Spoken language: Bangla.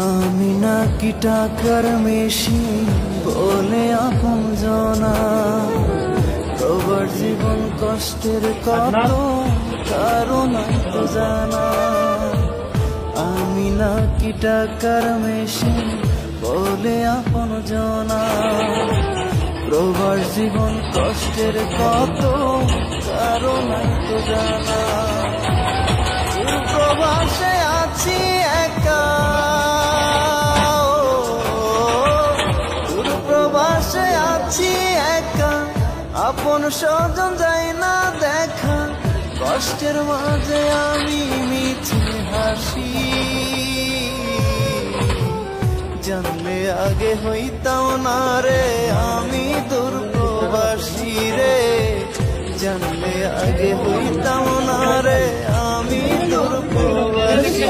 আমি নাকি টাকার মেশিন বলে আপন জনা, প্রবার জীবন কষ্টের কত কারণ তো জানা। আমি নাকি টাকার মেশিন বলে আপন জনা, প্রবার জীবন কষ্টের কত কারণ তো জানা। প্রবাসে আছি একা, প্রবাসে আছি একা, আপন স্বজন যায় না দেখা। কষ্টের মাঝে আমি মিছে হাসি, জানলে আগে হইতাম না রে আমি দূর প্রবাসী রে, জানলে আগে হইতাম না রে আমি দূর প্রবাসী।